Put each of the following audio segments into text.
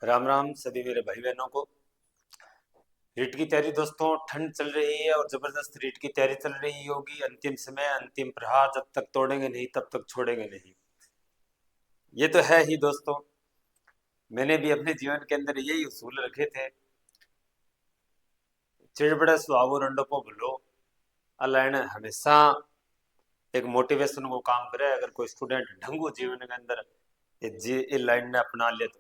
राम राम सभी मेरे भाई बहनों को। रीट की तैयारी दोस्तों, ठंड चल रही है और जबरदस्त रीट की तैयारी चल रही होगी। अंतिम समय, अंतिम प्रहार, जब तक तोड़ेंगे नहीं तब तक छोड़ेंगे नहीं। ये तो है ही दोस्तों। मैंने भी अपने जीवन के अंदर यही उसूल रखे थे। चिड़बड़े सुहावो रंडो को भूलो। अल्लाह ने हमेशा एक मोटिवेशन को काम करे। अगर कोई स्टूडेंट ढंगू जीवन के अंदर ये लाइन ने अपना ले तो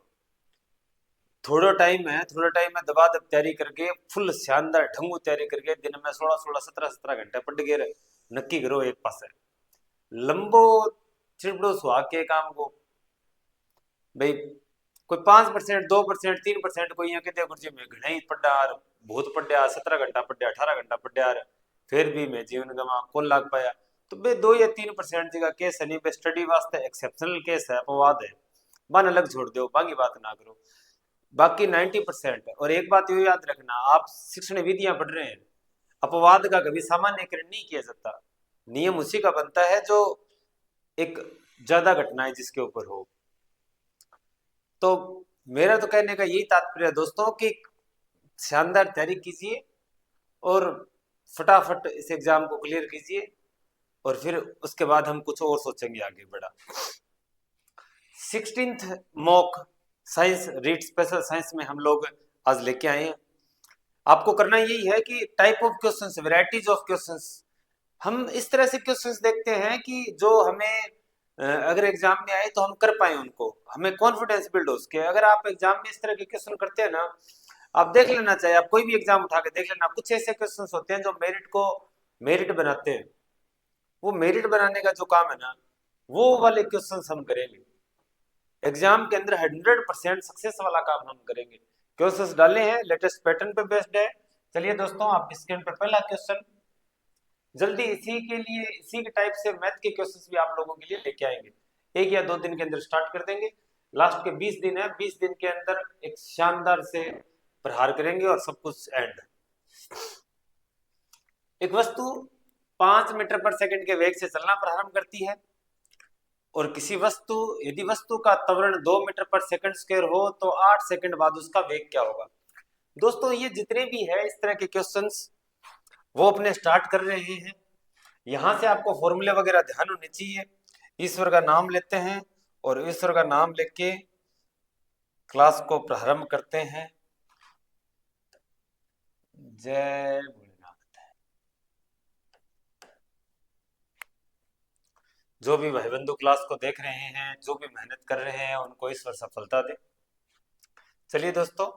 थोड़ा टाइम है दबा दब तैयारी करके फुल शानदार ढंगू तैयारी करके दिन में 16 16 17 17 घंटे पढ़ के नक्की करो एक पास है लंबो चिड़बड़ो सुहाग के काम को भाई। कोई 5% 2% 3% कोई यहाँ कहते गुरु जी मैं घना ही पढ़ा यार, बहुत पढ़ा 17 घंटा पढ़ा 18 घंटा पढ़ा यार, फिर भी मैं जीवन गमा कौन लाग पाया। तो बे 2 या 3% जगह केस है नहीं बे, स्टडी वास्ते एक्सेप्शनल केस है, अपवाद है। मन अलग छोड़ दो, बाकी बात ना करो। बाकी 90%। और एक बात ये याद रखना, आप शिक्षण विधियां पढ़ रहे हैं, अपवाद का कभी सामान्यकरण नहीं किया जाता। नियम उसी का बनता है जो एक ज्यादा घटनाएं जिसके ऊपर हो। तो मेरा तो कहने का यही तात्पर्य है दोस्तों कि शानदार तैयारी कीजिए और फटाफट इस एग्जाम को क्लियर कीजिए, और फिर उसके बाद हम कुछ और सोचेंगे आगे बढ़ा। 16th mock science read special science में हम लोग आज लेके आए हैं। आपको करना यही है कि type of questions, varieties of questions, हम इस तरह से क्वेश्चंस देखते हैं कि जो हमें अगर एग्जाम में आए तो हम कर पाए उनको, हमें कॉन्फिडेंस बिल्ड हो उसके। अगर आप एग्जाम में इस तरह के क्वेश्चन करते हैं ना, आप देख लेना चाहिए, आप कोई भी एग्जाम उठा के देख लेना, कुछ ऐसे क्वेश्चंस होते हैं जो मेरिट को मेरिट बनाते हैं। वो मेरिट बनाने का जो काम है ना, वो वाले क्वेश्चंस हम करेंगे एग्जाम के अंदर। 100% सक्सेस वाला काम हम करेंगे। क्वेश्चंस डाले हैं, लेटेस्ट पैटर्न पे बेस्ड है। चलिए दोस्तों, आप स्क्रीन पे पहला क्वेश्चन, जल्दी इसी के लिए इसी के टाइप से मैथ के क्वेश्चंस भी आप लोगों के लिए लेके आएंगे। 1 या 2 दिन के अंदर स्टार्ट कर देंगे। लास्ट के 20 दिन है, 20 दिन के अंदर एक शानदार से प्रहार करेंगे और सब कुछ एंड। एक वस्तु 5 मीटर पर सेकंड के वेग से चलना प्रारंभ करती है, और किसी वस्तु यदि वस्तु का त्वरण 2 मीटर पर सेकंड स्क्वायर हो तो 8 सेकंड बाद उसका वेग क्या होगा। दोस्तों ये जितने भी है इस तरह के क्वेश्चंस वो अपने स्टार्ट कर रहे हैं। यहाँ से आपको फॉर्मूले वगैरह ध्यान होने चाहिए। ईश्वर का नाम लेते हैं और ईश्वर का नाम लेके क्लास को प्रारंभ करते हैं। जय भोलेनाथ। जो भी भाई बंधु क्लास को देख रहे हैं, जो भी मेहनत कर रहे हैं, उनको ईश्वर सफलता दे। चलिए दोस्तों,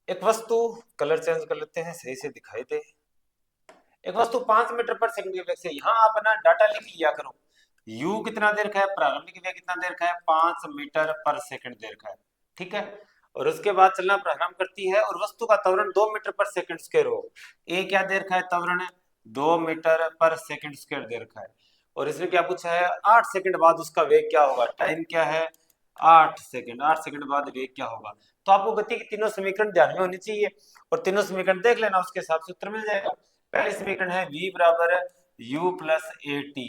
एक वस्तु, कलर चेंज कर लेते हैं सही से दिखाई दे। एक वस्तु 5 मीटर पर सेकंड के वेग से, यहाँ आप ना डाटा लिख लिया करो। u कितना देर का है, प्रारंभिक वेग कितना देर का है, 5 मीटर पर सेकंड देर का है, ठीक है। और उसके बाद चलना प्रारंभ करती है और वस्तु का त्वरण 2 मीटर पर सेकंड स्क्वायर हो। ए क्या देर का है त्वरण, 2 मीटर पर सेकंड स्क्वायर देर का है। और इसमें क्या पूछा है, 8 सेकंड बाद उसका वेग क्या होगा, टाइम क्या है 8 सेकंड, 8 सेकंड बाद वेग क्या होगा। तो आपको गति के तीनों समीकरण ध्यान में होनी चाहिए और तीनों समीकरण देख लेना, उसके हिसाब से उत्तर मिल जाएगा। पहले समीकरण है v बराबर u प्लस ए टी।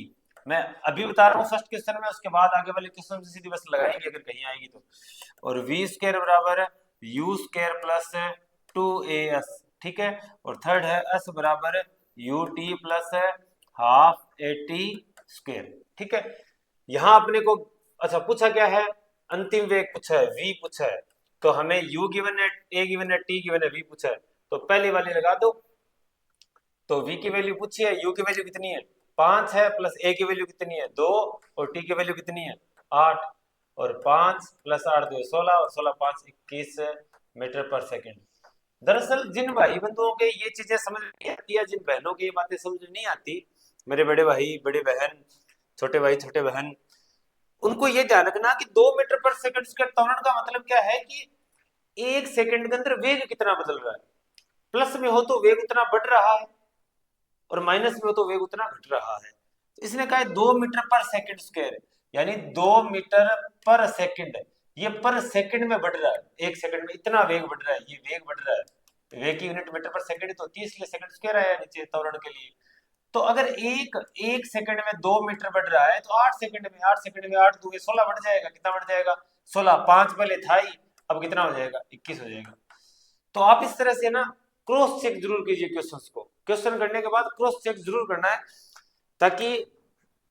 मैं अभी बता रहा हूँ फर्स्ट क्वेश्चन में, उसके बाद आगे वाले क्वेश्चन से सीधी बस लगाएंगे अगर कहीं आएगी तो। और v स्क्वायर बराबर u स्क्वायर प्लस 2as, ठीक है। और थर्ड है s बराबर u T plus half A T square, ठीक है। यहाँ अपने को अच्छा पूछा क्या है, अंतिम वेग पूछा है, v पूछा है। तो हमें u गिवन है, a गिवन है, t गिवन है, v पूछा है, तो पहली वाली लगा दो। तो v की वैल्यू पूछी है, u की वैल्यू कितनी है 5 है, प्लस a की वैल्यू कितनी है 2, और t की वैल्यू कितनी है 8। और 5 प्लस 8 2 16, और 16 5 21 मीटर पर सेकंड। दरअसल जिन भाई बंधुओं के ये चीजें समझ नहीं आती है, जिन बहनों की ये बातें समझ नहीं आती, मेरे बड़े भाई बड़ी बहन, छोटे भाई छोटे बहन, उनको ये ध्यान रखना कि 2 मीटर पर सेकंड के त्वरण का मतलब क्या है कि 1 सेकंड के अंदर वेग कितना बदल रहा है। प्लस में हो तो वेग उतना बढ़ रहा है, और माइनस में हो तो वेग उतना घट रहा है। तो इसने कहा है 2 मीटर पर सेकंड स्क्वायर, यानी 2 मीटर पर सेकंड, ये पर सेकंड में बढ़ रहा है, 1 सेकंड में इतना वेग बढ़ रहा है, ये वेग बढ़ रहा है। वेग की यूनिट मीटर पर सेकंड, तो 30 सेकंड स्क्वायर आया नीचे त्वरण के लिए। तो अगर एक एक सेकंड में 2 मीटर बढ़ रहा है तो 8 सेकंड में 8 सेकंड में 8 दूगे 16 बढ़ जाएगा, कितना बढ़ जाएगा 16, 5 पहले था ही, अब कितना हो जाएगा, 21 हो जाएगा। तो आप इस तरह से ना क्रॉस चेक जरूर कीजिए क्वेश्चंस को, क्वेश्चन करने के बाद क्रॉस चेक जरूर करना है, ताकि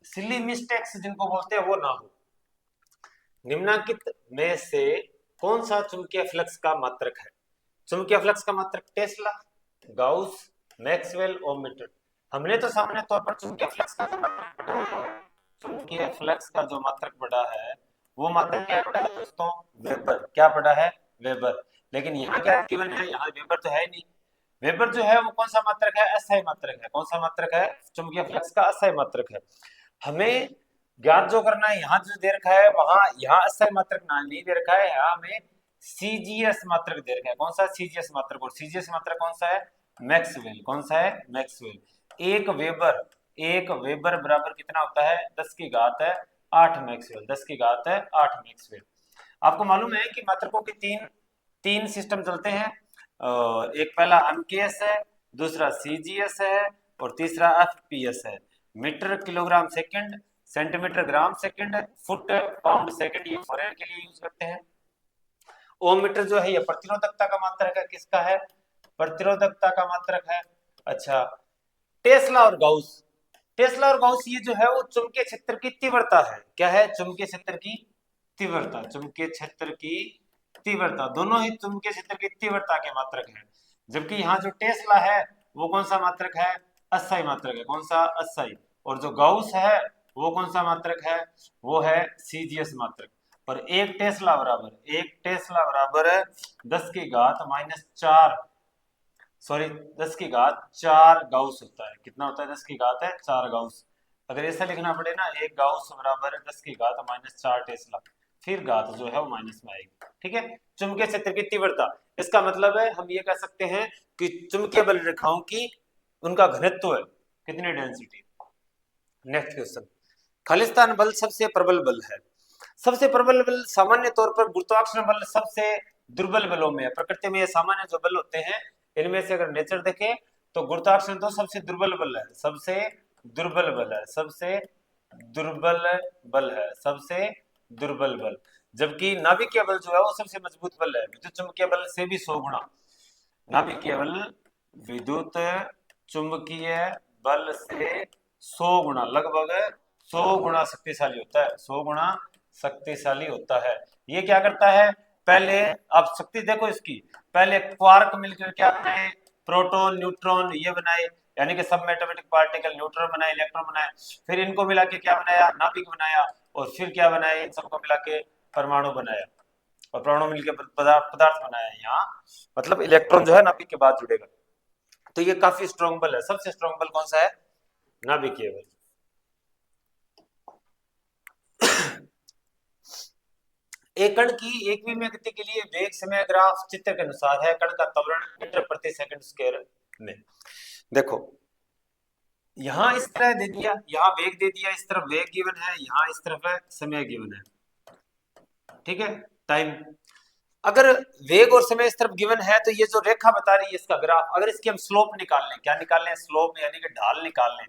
सिली मिस्टेक्स जिनको बोलते हैं वो ना हो। निम्नलिखित में से कौन सा चुंबकीय फ्लक्स का मात्रक है? चुंबकीय फ्लक्स का मात्रक टेस्ला, गाउस, मैक्सवेल, ओममीटर। हमने तो सामान्य तौर पर चुंबकीय फ्लक्स का जो मात्रक पढ़ा है वो मात्रक क्या पढ़ा है दोस्तों? वेबर। क्या पढ़ा है? वेबर। लेकिन यहाँ क्या गिवन है? यहाँ वेबर तो है नहीं। वेबर जो है वो कौन सा मात्रक है? अस्थायी मात्रक है। कौन सा मात्रक है? चुंबकीय फ्लक्स का अस्थायी मात्रक है। हमें ज्ञात जो करना है, यहाँ जो दे रखा है वहां, यहाँ अस्थायी मात्रक ना नहीं दे रखा है, यहाँ हमें सीजीएस मात्रक दे रखा है। कौन सा? सीजीएस मात्रक। और सीजीएस मात्रक कौन सा है? मैक्सवेल। कौन सा है? मैक्सवेल। एक वेबर बराबर कितना होता है? 10 की घात है 8 मैक्सवेल। 10 की घात है 8 मैक्सवेल। आपको मालूम है कि मात्रकों के तीन तीन सिस्टम चलते हैं। एक पहला एमकेएस है, दूसरा सीजीएस है और तीसरा एफपीएस है। Metre kilogram second, centimetre gram second, foot pound second, ये फॉरेन के लिए यूज करते हैं। ओम मीटर जो है ये प्रतिरोधकता का मात्रक है। किसका है? प्रतिरोधकता का मात्रक है। अच्छा, टेस्ला और गाउस। टेस्ला और गाउस ये जो है वो चुंबकीय क्षेत्र की तीव्रता है। क्या है? चुंबकीय क्षेत्र की तीव्रता। चुंबकीय क्षेत्र की तीव्रता, दोनों ही चुंबकीय क्षेत्र की तीव्रता के मात्रक हैं। जबकि यहाँ जो टेस्ला है वो कौन सा मात्रक है? अस्थायी मात्रक है। कौन सा? अस्थायी। और जो गाउस है वो कौन सा मात्रक है? वो है सीजीएस मात्रक। और एक टेस्ला बराबर 10 की घात -4, सॉरी 10 की घात 4 गाउस होता है। कितना होता है? 10 की घात है 4 गाउस। अगर ऐसा लिखना पड़े ना, एक गाउस बराबर है 10 की घात -4 टेस्ला, फिर घात जो है वो माइनस में आएगी। ठीक है। चुंबकीय क्षेत्र की तीव्रता, इसका मतलब है हम ये कह सकते हैं कि चुंबकीय बल रेखाओं की उनका घनत्व है, कितनी डेंसिटी। नेक्स्ट क्वेश्चन, खालिस्तान बल सबसे प्रबल बल है। सबसे प्रबल बल सामान्य तौर पर गुरुत्वाकर्षण बल सबसे दुर्बल बलों में है। प्रकृति में ये सामान्य जो बल होते हैं इनमें से अगर नेचर देखें तो गुरुत्वाकर्षण तो सबसे दुर्बल बल है, सबसे दुर्बल बल है, सबसे दुर्बल बल है, सबसे दुर्बल बल। जबकि नाभिकीय बल जो है वो सबसे मजबूत बल है, विद्युत चुंबकीय बल से भी 100 गुना। नाभिकीय बल विद्युत चुंबकीय बल से 100 गुना, लगभग 100 गुना शक्तिशाली होता है। 100 गुना शक्तिशाली होता है। ये क्या करता है? पहले आप शक्ति देखो इसकी, पहले क्वार्क मिलकर क्या बनाए? प्रोटॉन न्यूट्रॉन ये बनाए, यानी कि सब मेटामेटिक पार्टिकल, न्यूट्रॉन बनाए, इलेक्ट्रॉन बनाए। फिर इनको मिला के क्या बनाया? नाभिक बनाया। और फिर क्या बनाया? इन सबको मिला के परमाणु बनाया, और परमाणु मिलकर पदार्थ बनाया। यहाँ मतलब इलेक्ट्रॉन जो है नाभिक के बाद जुड़ेगा। तो ये काफी स्ट्रॉन्ग बल है। सबसे स्ट्रॉन्ग बल कौन सा है? नाभिकीय बल। एक कण की एक विमीय गति के लिए वेग समय ग्राफ चित्र के अनुसार है। कण का त्वरण मीटर प्रति सेकंड स्क्वायर में। देखो यहाँ इस तरह दे दिया, यहाँ वेग दे दिया, इस तरफ वेग गिवन है, यहाँ इस तरफ है समय गिवन है। ठीक है, टाइम। अगर वेग और समय इस तरफ गिवन है तो ये जो रेखा बता रही है इसका ग्राफ, अगर इसकी हम स्लोप निकाल लें, क्या निकाल लें? स्लोप यानी कि ढाल निकाल लें,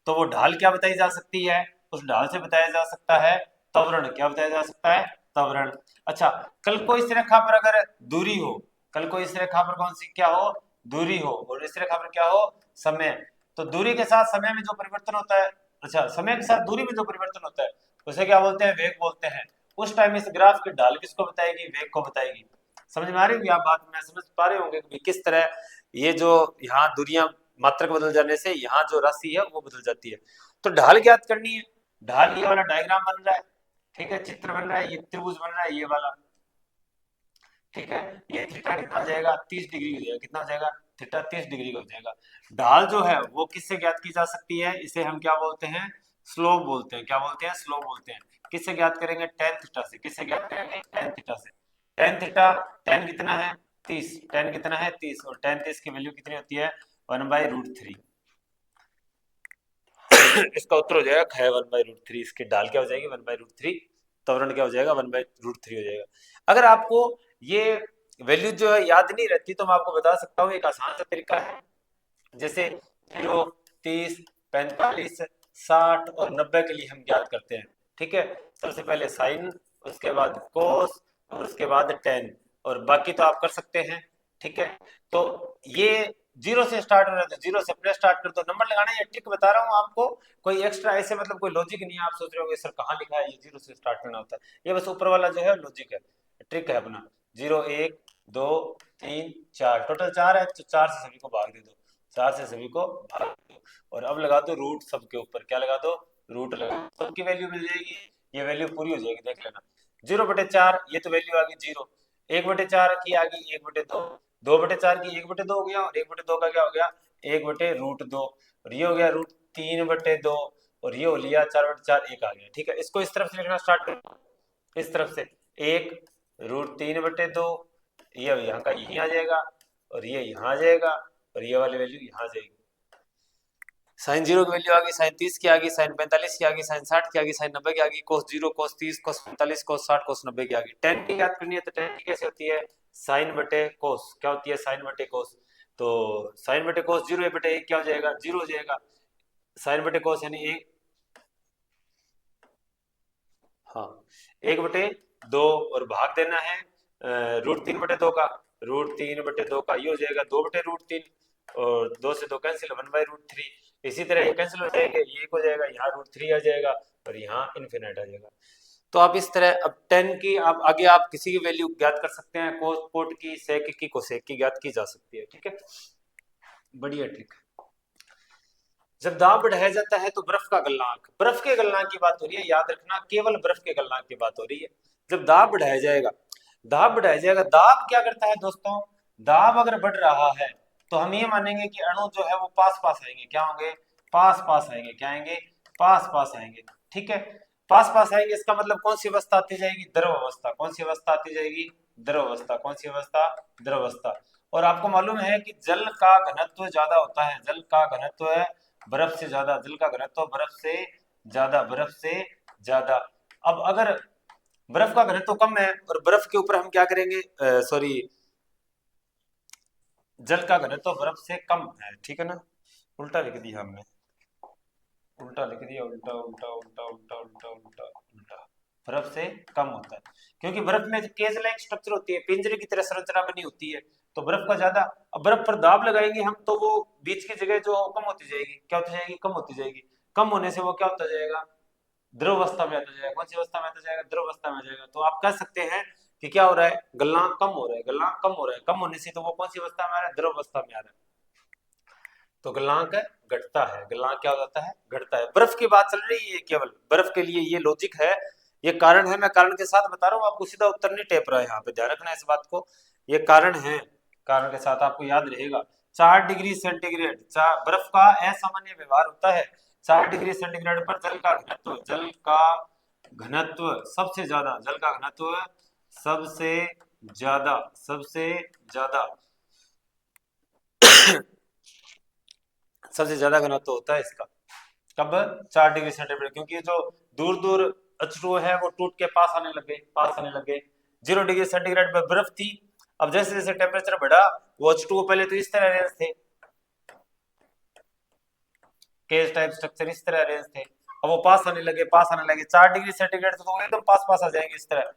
तो वो ढाल क्या बताई जा सकती है? उस ढाल से बताया जा सकता है त्वरण। क्या बताया जा सकता है? त्वरण। अच्छा, कल को इस रेखा पर अगर दूरी हो, कल को इस रेखा पर कौन सी क्या हो? दूरी हो, और इस रेखा पर क्या हो? समय। तो दूरी के साथ समय में जो परिवर्तन होता है, अच्छा समय के साथ दूरी में जो परिवर्तन होता है उसे क्या बोलते हैं? वेग बोलते हैं। उस टाइम इस ग्राफ की ढाल किसको बताएगी? वेग को बताएगी। समझ में आ रही होगी आप बात? में समझ पा रहे होंगे कि किस तरह ये जो यहाँ दूरियां मात्रक बदल जाने से यहाँ जो राशि है वो बदल जाती है। तो ढाल ज्ञात करनी है। ढाल ये वाला डायग्राम बन रहा है, ठीक है, चित्र बन रहा है, ये त्रिभुज बन रहा है ये वाला। ठीक है, ये थीटा कितना हो जाएगा? 30 डिग्री हो जाएगा। कितना हो जाएगा? थीटा 30 डिग्री का हो जाएगा। ढाल जो है वो किससे ज्ञात की जा सकती है? इसे हम क्या बोलते हैं? स्लोप बोलते हैं। क्या बोलते हैं? स्लोप बोलते हैं। किससे ज्ञात करेंगे? टेन थीटा से। किससे ज्ञात करेंगे? टेन थीटा से। टेन थीटा, टेन कितना है? 30। टेन कितना है? 30। और टेन 30 की वैल्यू कितनी होती है? 1/√3। इसका उत्तर हो जाएगा ख 1/√3। इसकी ढाल क्या हो जाएगी? 1/√3। त्वरण क्या हो जाएगा? 1/√3 हो जाएगा। अगर आपको ये वैल्यू जो है याद नहीं रहती तो मैं आपको बता सकता हूँ, एक आसान सा तरीका है। जैसे 0, 30, 45, 60 और 90 के लिए हम ज्ञात करते हैं। ठीक है, सबसे पहले साइन उसके बाद कोस और उसके बाद टेन, और बाकी तो आप कर सकते हैं। ठीक है, तो ये जीरो से स्टार्ट हो रहा है तो जीरो से अपने स्टार्ट कर दो। नंबर लगाना ये ट्रिक बता रहा हूँ आपको, कोई एक्स्ट्रा ऐसे मतलब कोई लॉजिक नहीं है। आप सोच रहे होगे सर कहाँ लिखा है ये जीरो से स्टार्ट करना होता है, ये बस ऊपर वाला जो है लॉजिक है, ट्रिक है अपना। जीरो, एक, दो, तीन, चार, टोटल चार है, तो चार से सभी को भाग दे दो, चार से सभी को भाग दो, और अब लगा दो रूट सबके ऊपर। क्या लगा दो? रूट लगा दो। सबकी वैल्यू मिल जाएगी, ये वैल्यू पूरी हो जाएगी, देख लेना। जीरो बटे चार, ये तो वैल्यू आ गई जीरो। एक बटे चार की आ गई एक बटे दो, दो बटे चार की एक बटे दो हो गया, और एक बटे दो का क्या हो गया? एक बटे रूट दो, और ये हो गया रूट तीन बटे दो, और ये हो लिया चार बटे चार, एक आ गया। ठीक है, इसको इस तरफ से लिखना स्टार्ट करो, इस तरफ से एक रूट तीन बटे दो, ये यहाँ का यहीं आ जाएगा, और ये यहाँ आ जाएगा, और ये वाली वैल्यू यहाँ आ जाएगी। साइन जीरो की वैल्यू आ गई, साइन 30 की आ गई, साइन 45 की आ गई, साइन 60 की आ गई, साइन 90 की आ गई, कोस जीरो, कोस 30, कोस 45, कोस 60, कोस 90 की आ गई। टेन की याद करनी है तो टेन की कैसे होती है? साइन बटे कोस। क्या होती है? साइन बटे कोस। तो साइन बटे कोस जीरो बटे एक क्या हो जाएगा? जीरो हो जाएगा। साइन बटे कोस यानी एक, हाँ, एक बटे दो, और भाग देना है रूट तीन बटे दो का, रूट तीन बटे दो का ये हो जाएगा दो बटे रूट तीन, और दो से दो cancel, one by root three. इसी तरह ये कैंसिल हो जाएंगे, ये एक हो जाएगा, यहाँ रूट थ्री आ जाएगा, और यहाँ इन्फिनाइट आ जाएगा। तो आप इस तरह अब टेन की आप आगे आप किसी की वैल्यू ज्ञात कर सकते हैं, कोस कोट की, सेक की, कोसेक की ज्ञात की जा सकती है। ठीक है, बढ़िया ट्रिक। जब दाब बढ़ाया जाता है तो बर्फ का गलनांक, बर्फ के गलनांक की बात हो रही है, याद रखना, केवल बर्फ के गलनांक की बात हो रही है। जब दाब बढ़ाया जाएगा, दाब बढ़ाया जाएगा, दाब क्या करता है दोस्तों? दाब अगर बढ़ रहा है तो हम ये मानेंगे कि अणु जो है वो पास पास आएंगे। क्या होंगे? पास पास आएंगे। क्या आएंगे? पास पास आएंगे। ठीक है, पास पास आएंगे, इसका मतलब कौन सी अवस्था आती जाएगी? द्रव अवस्था। कौन सी अवस्था आती जाएगी? द्रव अवस्था। कौन सी अवस्था? द्रव अवस्था। और आपको मालूम है कि जल का घनत्व ज्यादा होता है, जल का घनत्व है बर्फ से ज्यादा, जल का घनत्व बर्फ से ज्यादा, बर्फ से ज्यादा। अब अगर बर्फ का घनत्व कम है और बर्फ के ऊपर हम क्या करेंगे, सॉरी, जल का घनत्व बर्फ से कम है, ठीक है ना, उल्टा लिख दिया हमने, उल्टा लिख दिया, उल्टा उल्टा उल्टा उल्टा उल्टा उल्टा उल्टा। बर्फ से कम होता है, क्योंकि बर्फ में केज लाइक स्ट्रक्चर होती है, पिंजरे की तरह संरचना बनी होती है, तो बर्फ का ज्यादा। अब बर्फ पर दाब लगाएंगे हम तो वो बीच की जगह जो कम होती जाएगी, क्या होती जाएगी? कम होती जाएगी। कम होने से वो क्या होता जाएगा? द्रव अवस्था में आता जाएगा। कौन सी अवस्था में आता जाएगा? द्रव अवस्था में आ जाएगा। तो आप कह सकते हैं कि क्या हो रहा है? गलनांक कम हो रहा है, गलनांक कम हो रहा है। कम होने से तो वो कौन सी अवस्था में आ रहा है? द्रव अवस्था में आ रहा है। तो गलनांक घटता है, गलनांक क्या हो जाता है? घटता है। बर्फ की बात चल रही है, केवल बर्फ के लिए ये लॉजिक है, ये कारण है, मैं कारण के साथ बता रहा हूँ, आपको सीधा उत्तर नहीं टेप रहा है, यहाँ पे ध्यान रखना इस बात को। ये कारण है, कारण के साथ आपको याद रहेगा। 4 डिग्री सेंटीग्रेड, बर्फ का असामान्य व्यवहार होता है। 4 डिग्री सेंटीग्रेड पर जल का घनत्व, जल का घनत्व सबसे ज्यादा, जल का घनत्व सबसे ज्यादा, सबसे ज्यादा सबसे ज्यादा घनत्व होता है इसका। कब? 4 डिग्री सेंटीग्रेड, क्योंकि जो दूर दूर अचरू है वो टूट के पास आने लगे, पास आने लगे। 0 डिग्री सेंटीग्रेड पर बर्फ थी, अब जैसे जैसे टेम्परेचर बढ़ा, वो अचरू पहले तो इस तरह अरेंज थे, केज टाइप स्ट्रक्चर इस तरह अरेंज थे, अब वो पास आने लगे, पास आने लगे। 4 डिग्री सेंटीग्रेड तो एकदम पास पास आ जाएंगे इस तरह।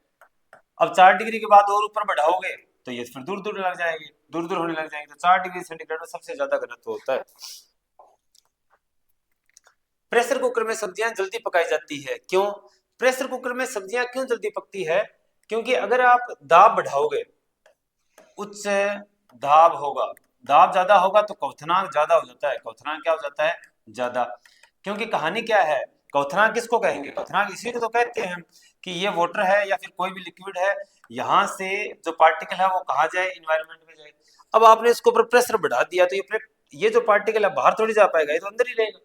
अब 4 डिग्री के बाद और ऊपर बढ़ाओगे तो ये फिर दूर दूर लग जाएंगे, दूर दूर होने लग जाएंगे। तो 4 डिग्री सेंटीग्रेड में सबसे ज्यादा घनत्व होता है। प्रेशर कुकर में सब्जियां जल्दी पकाई जाती है, क्यों? प्रेशर कुकर में सब्जियां क्यों जल्दी पकती है? क्योंकि अगर आप दाब बढ़ाओगे, उच्च दाब होगा, दाब ज्यादा होगा तो क्वथनांक ज्यादा हो जाता है। क्वथनांक क्या हो जाता है? ज्यादा। क्योंकि कहानी क्या है, क्वथनांक किसको कहेंगे? क्वथनांक इसी को तो कहते हैं कि ये वाटर है या फिर कोई भी लिक्विड है, यहाँ से जो पार्टिकल है वो कहाँ जाए? इन्वायरमेंट में जाए। अब आपने इसके ऊपर प्रेशर बढ़ा दिया तो ये जो पार्टिकल है बाहर थोड़ी जा पाएगा, ये तो अंदर ही रहेगा।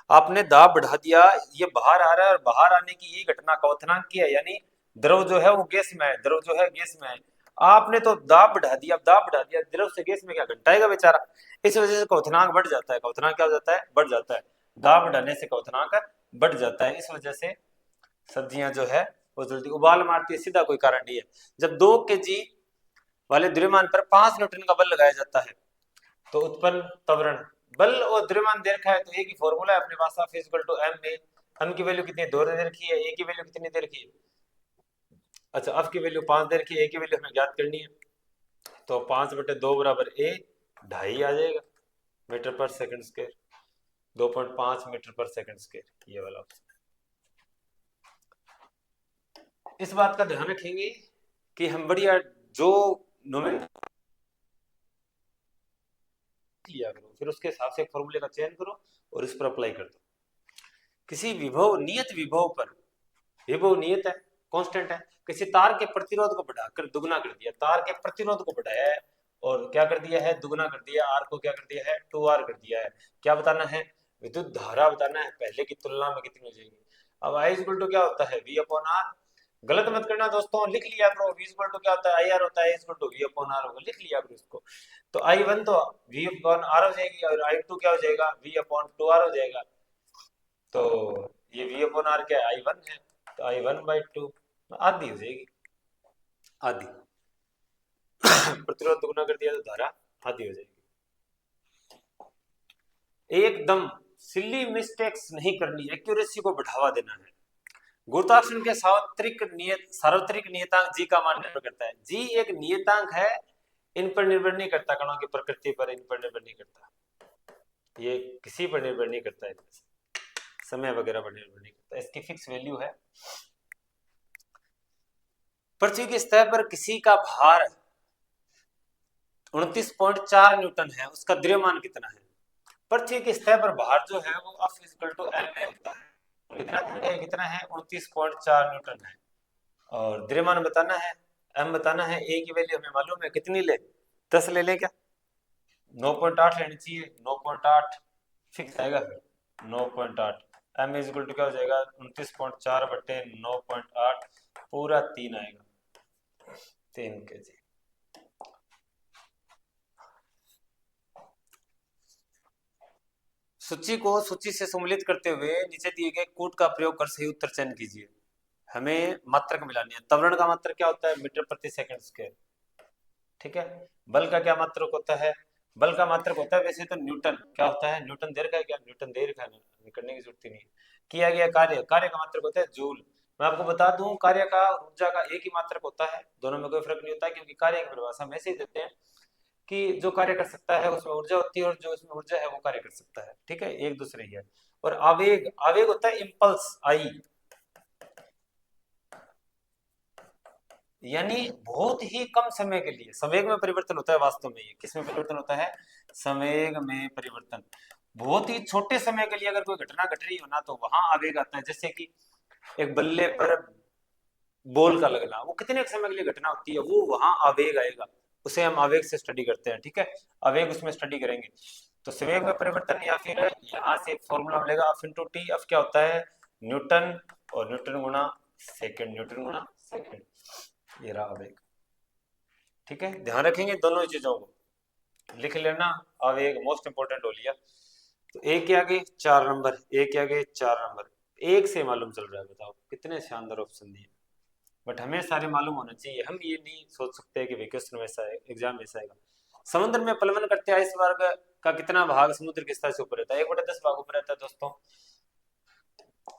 आपने दाब बढ़ा दिया, ये बाहर आ रहा है, और बाहर आने की यही घटना क्वथनांक की है, यानी द्रव जो है वो गैस में है, द्रव जो है गैस में है। आपने तो दाब बढ़ा दिया, अब दाब बढ़ा दिया, द्रव से गैस में क्या घटाएगा बेचारा, इस वजह से क्वथनांक बढ़ जाता है। क्वथनांक क्या हो जाता है? बढ़ जाता है। दाब बढ़ाने से क्वथनांक बढ़ जाता है, इस वजह से सब्जियां जो है वो जल्दी उबाल मारती है, सीधा कोई कारण नहीं है। जब 2 kg वाले द्रव्यमान पर 5 न्यूटन का बल लगाया जाता है तो उत्पन्न त्वरण, बल और द्रव्यमान दे रखा है तो एक ही फॉर्मूला है अपने पास, F = m में। m की वैल्यू कितनी? 2 दे रखी है, a की वैल्यू कितनी दे रखी है? अच्छा, अब की वैल्यू 5 दे रखी है, ए की वैल्यू हमें ज्ञात करनी है, तो 5/2 बराबर ए, 2.5 आ जाएगा मीटर पर सेकंड स्क्वायर, 2.5 मीटर पर सेकंड स्क्वायर, ये वाला ऑप्शन। इस बात का ध्यान रखेंगे कि हम बढ़िया जो नोमेन लिया करो, फिर उसके हिसाब से फॉर्मूले का चयन करो और इस पर अप्लाई कर दो। किसी विभव नियत विभव पर, विभव नियत है, कांस्टेंट है, किसी तार के प्रतिरोध को बढ़ाकर दुगना कर दिया, तार के प्रतिरोध को बढ़ाया है और क्या कर दिया है, दुगना कर दिया, आर को क्या कर दिया है, 2R कर दिया है। क्या बताना है, विद्युत धारा बताना है, पहले की तुलना में कितनी हो जाएगी। अब आई इक्वल टू क्या होता है, वी अपॉन आर। गलत मत करना दोस्तों, लिख लिया करो, वी इक्वल टू क्या होता है, आई आर होता है, equal to V upon R होगा, लिख लिया करो इसको। तो I1 तो वी अपॉन आर हो जाएगी और I2 क्या हो जाएगा, वी अपॉन 2R हो जाएगा। तो ये वी अपॉन आर क्या है, I1 है, तो I1/2 आधी हो जाएगी, आधी। प्रतिरोध दुगना कर दिया तो धारा आधी हो जाएगी। एकदम सिली मिस्टेक्स नहीं करनी, एक्यूरेसी को बढ़ावा देना है। गुरुत्वाकर्षण के सार्वत्रिक नियतांक जी का मान निर्भर करता है। जी एक नियतांक है, इन पर निर्भर नहीं करता, कणों की प्रकृति पर, इन पर निर्भर नहीं करता, ये किसी पर निर्भर नहीं करता है, समय वगैरह पर निर्भर नहीं करता, इसकी फिक्स वैल्यू है। पृथ्वी की सतह पर किसी का भार 29.4 न्यूटन है, उसका द्रव्यमान कितना है। पृथ्वी की सतह पर भार जो है वो F इक्वल टू L में होता है, कितना है 29.4 न्यूटन है, और द्रव्यमान बताना है, m बताना है, a की वैल्यू हमें मालूम है, कितनी ले, 10 ले लें क्या, 9.8 लेनी चाहिए, 9.8 फिक्स आएगा फिर 9.8। m इज इक्वल टू क्या हो जाएगा, 29.4/9.8 पूरा 3 आएगा, 3 kg। सूची को सूची से सम्मिलित करते हुए नीचे दिए गए कूट का प्रयोग कर सही उत्तर चयन कीजिए। हमें मात्रक मिलानी है। त्वरण का मात्रक क्या होता है, मीटर प्रति सेकंड स्क्वायर, ठीक है। बल का क्या मात्रक होता है, बल का मात्रक होता है वैसे तो न्यूटन, क्या होता है, न्यूटन दे रखा है क्या, न्यूटन दे रखा है ना, करने की जरूरत ही नहीं। किया गया कार्य, कार्य का मात्रक होता है जूल। मैं आपको बता दूं, कार्य का ऊर्जा का एक ही मात्रक होता है, दोनों में कोई फर्क नहीं होता, क्योंकि कार्य की परिभाषा हम ऐसे ही देते हैं कि जो कार्य कर सकता है उसमें ऊर्जा होती है, और जो उसमें ऊर्जा है वो कार्य कर सकता है, ठीक है, एक दूसरे ही है। और आवेग, आवेग होता है इम्पल्स, आई, यानी बहुत ही कम समय के लिए संवेग में परिवर्तन होता है। वास्तव में ये किस में परिवर्तन होता है, संवेग में परिवर्तन। बहुत ही छोटे समय के लिए अगर कोई घटना घट रही हो ना, तो वहां आवेग आता है। जैसे कि एक बल्ले पर बॉल का लगना, वो कितने समय के लिए घटना होती है, वो वहां आवेग आएगा, उसे हम आवेग से स्टडी करते हैं, ठीक है, आवेग उसमें स्टडी करेंगे। तो संवेग में परिवर्तन, या फिर यहाँ से एक फॉर्मूला मिलेगा एफ इंटू टी। एफ क्या होता है, न्यूटन, और न्यूटन गुणा सेकंड, न्यूटन गुणा सेकंड, ये रहा आवेग, ठीक है। ध्यान रखेंगे दोनों चीजों को, लिख लेना। आवेग मोस्ट इंपोर्टेंट हो लिया। तो एक के आगे 4 नंबर, एक के आगे 4 नंबर, एक से मालूम चल रहा है, बताओ कितने शानदार ऑप्शन दिए। बट हमें सारे मालूम होना चाहिए, हम ये नहीं सोच सकते कि क्वेश्चन वैसा है, एग्जाम वैसा आएगा। समुद्र में प्लवन करते आइसबर्ग का कितना भाग समुद्र की सतह से ऊपर रहता है, 1/10 भाग ऊपर रहता है दोस्तों,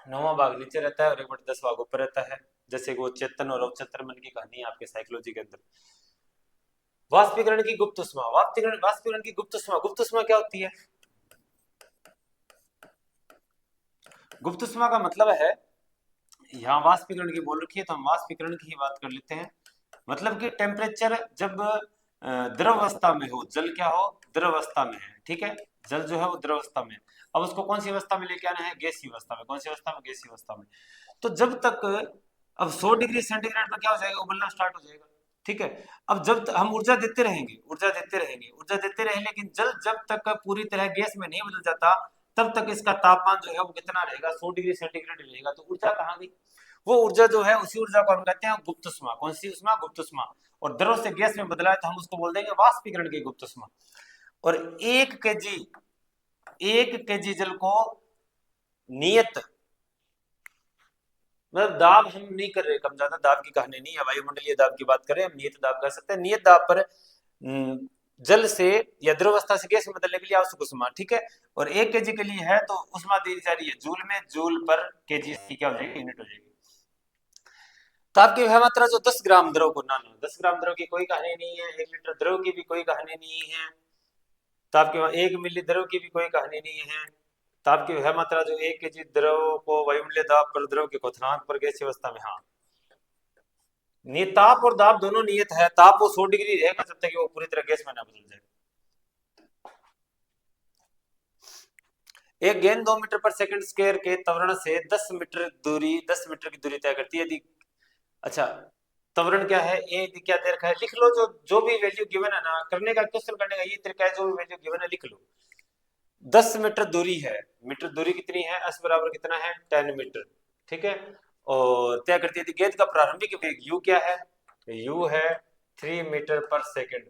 9वां भाग नीचे रहता है और 1/10 भाग ऊपर रहता है। जैसे वो चेतन और अवचेतन मन की कहानी है आपके साइकोलॉजी के अंदर। वाष्पीकरण की गुप्त उष्मा, वाष्पीकरण की गुप्त उष्मा, गुप्त उष्मा क्या होती है, गुप्त उष्मा का मतलब है, यहाँ वाष्पीकरण की बोल रखी है तो हम वाष्पीकरण की ही बात कर लेते हैं। मतलब कि टेम्परेचर जब द्रव अवस्था में हो, जल क्या हो, द्रव अवस्था में है, ठीक है, जल जो है वो द्रव अवस्था में है। अब उसको कौन सी अवस्था में लेके आना है, गैसीय अवस्था में। कौन सी अवस्था में, गैसीय अवस्था में। तो जब तक, अब 100 डिग्री सेंटीग्रेड पर क्या हो जाएगा, उबलना स्टार्ट हो जाएगा, ठीक है। अब जब तक हम ऊर्जा देते रहेंगे, ऊर्जा देते रहेंगे, ऊर्जा देते रहे, लेकिन जल जब तक पूरी तरह गैस में नहीं बदल जाता, तब तक इसका तापमान जो है वो कितना रहेगा, 100 डिग्री सेंटीग्रेड रहेगा। तो ऊर्जा कहाँ गई, वो ऊर्जा जो है, उसी ऊर्जा को हम कहते हैं गुप्त उष्मा। कौन सी उष्मा, गुप्त उष्मा। और द्रव से गैस में बदला है तो हम उसको बोल देंगे वाष्पीकरण की गुप्त उष्मा। और 1 केजी जल को नियत, मतलब दाब हम नहीं कर रहे, कम ज्यादा दाब की कहानी नहीं है, वायुमंडलीय दाब की बात करें, हम नियत दाब कर सकते हैं। नियत दाब पर जल से या द्रव अवस्था से गैस में बदलने के लिए आवश्यक उष्मा, ठीक है। और 1 केजी के लिए है तो उष्मा दी जा रही है जूल में, जूल पर केजी की क्या हो जाएगी, यूनिट हो जाएगी। ताप की वह मात्रा जो 10 ग्राम द्रव को, ना 10 ग्राम द्रव की कोई कहानी नहीं है, 1 लीटर द्रव की भी कोई कहानी नहीं है, ताप की 1 मिली द्रव की भी कोई कहानी नहीं है। ताप की वह मात्रा जो 1 केजी द्रव को वायुमंडलीय दाब पर द्रव के क्वथनांक पर गैसीय अवस्था में, हाँ ताप और दाब दोनों नियत है। ताप वो 100 डिग्री रहेगा जब तक कि वो पूरी तरह गैस में ना बदल जाए। एक गेंद 2 मीटर पर सेकंड स्क्वायर के त्वरण से 10 मीटर की दूरी तय करती है यदि, अच्छा त्वरण क्या है, ये क्या दे रखा है, लिख लो जो भी वैल्यू गिवन है ना, करने का क्वेश्चन करने का ये तरीका है, जो भी वैल्यू गिवन है लिख लो। 10 मीटर दूरी है, मीटर दूरी कितनी है, s बराबर कितना है 10 मीटर, ठीक है। और तय करती है गेंद का प्रारंभिक वेग u क्या है, u है 3 मीटर पर सेकंड।